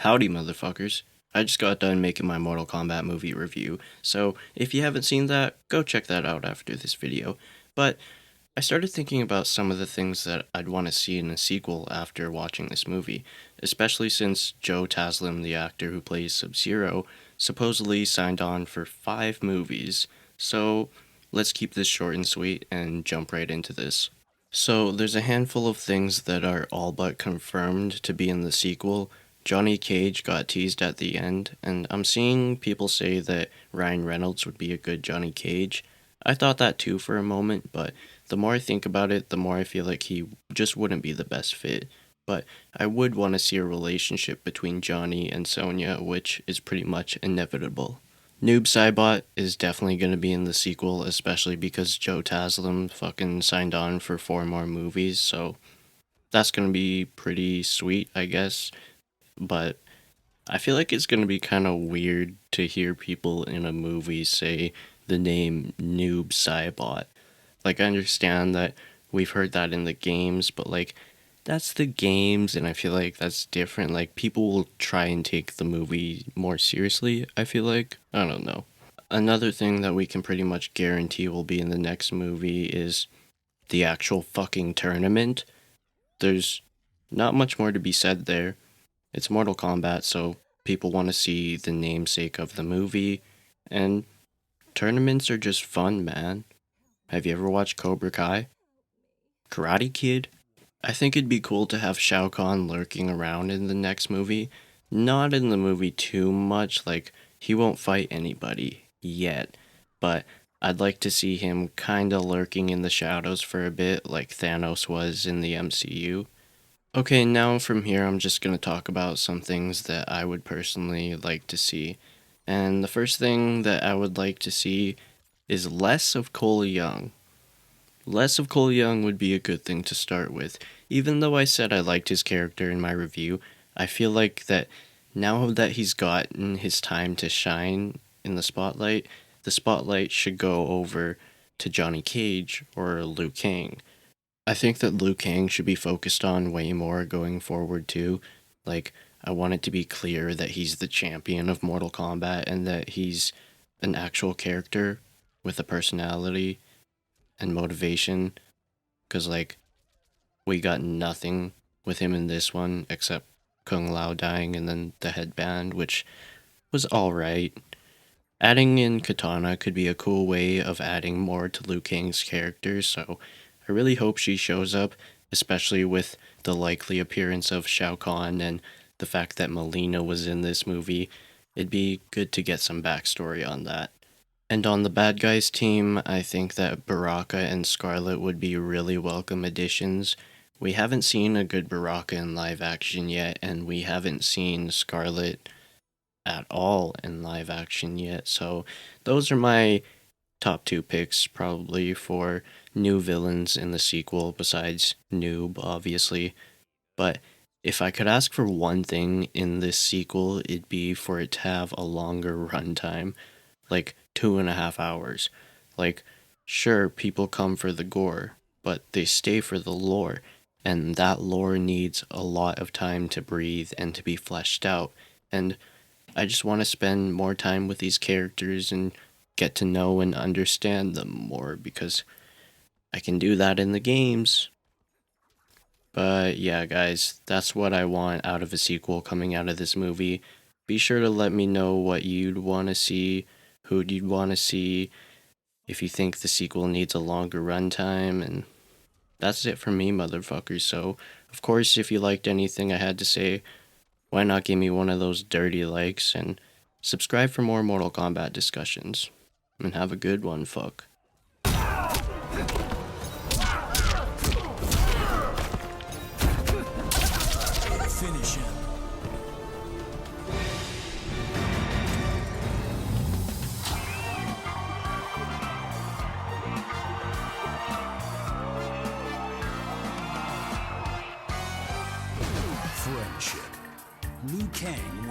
Howdy, motherfuckers. I just got done making my Mortal Kombat movie review, so if you haven't seen that, go check that out after this video. But I started thinking about some of the things that I'd want to see in a sequel after watching this movie, especially since Joe Taslim, the actor who plays Sub-Zero, supposedly signed on for 5 movies. So let's keep this short and sweet and jump right into this. So there's a handful of things that are all but confirmed to be in the sequel. Johnny Cage got teased at the end, and I'm seeing people say that Ryan Reynolds would be a good Johnny Cage. I thought that too for a moment, but the more I think about it, the more I feel like he just wouldn't be the best fit. But I would want to see a relationship between Johnny and Sonya, which is pretty much inevitable. Noob Saibot is definitely going to be in the sequel, especially because Joe Taslim fucking signed on for 4 more movies, so that's going to be pretty sweet, I guess. But I feel like it's going to be kind of weird to hear people in a movie say the name Noob Saibot. Like, I understand that we've heard that in the games, but like, that's the games, and I feel like that's different. Like, people will try and take the movie more seriously, I feel like. I don't know. Another thing that we can pretty much guarantee will be in the next movie is the actual fucking tournament. There's not much more to be said there. It's Mortal Kombat, so people want to see the namesake of the movie, and tournaments are just fun, man. Have you ever watched Cobra Kai? Karate Kid? I think it'd be cool to have Shao Kahn lurking around in the next movie. Not in the movie too much, like, he won't fight anybody yet, but I'd like to see him kinda lurking in the shadows for a bit, like Thanos was in the MCU. Okay, now from here, I'm just gonna talk about some things that I would personally like to see. And the first thing that I would like to see is less of Cole Young. Less of Cole Young would be a good thing to start with. Even though I said I liked his character in my review, I feel like that now that he's gotten his time to shine in the spotlight should go over to Johnny Cage or Liu Kang. I think that Liu Kang should be focused on way more going forward too. Like, I want it to be clear that he's the champion of Mortal Kombat and that he's an actual character with a personality and motivation. Because, like, we got nothing with him in this one except Kung Lao dying and then the headband, which was alright. Adding in Katana could be a cool way of adding more to Liu Kang's character, so I really hope she shows up, especially with the likely appearance of Shao Kahn and the fact that Melina was in this movie. It'd be good to get some backstory on that. And on the bad guys team, I think that Baraka and Scarlet would be really welcome additions. We haven't seen a good Baraka in live action yet, and we haven't seen Scarlet at all in live action yet, so those are my top 2 picks probably for new villains in the sequel besides Noob, obviously. But if I could ask for one thing in this sequel, it'd be for it to have a longer runtime, like 2.5 hours. Like, sure, people come for the gore, but they stay for the lore, and that lore needs a lot of time to breathe and to be fleshed out. And I just want to spend more time with these characters and get to know and understand them more because I can do that in the games. But yeah, guys, that's what I want out of a sequel coming out of this movie. Be sure to let me know what you'd want to see, who you'd want to see, if you think the sequel needs a longer runtime, and that's it from me, motherfuckers. So, of course, if you liked anything I had to say, why not give me one of those dirty likes and subscribe for more Mortal Kombat discussions. And have a good one, fuck. Finish him. Friendship. Liu Kang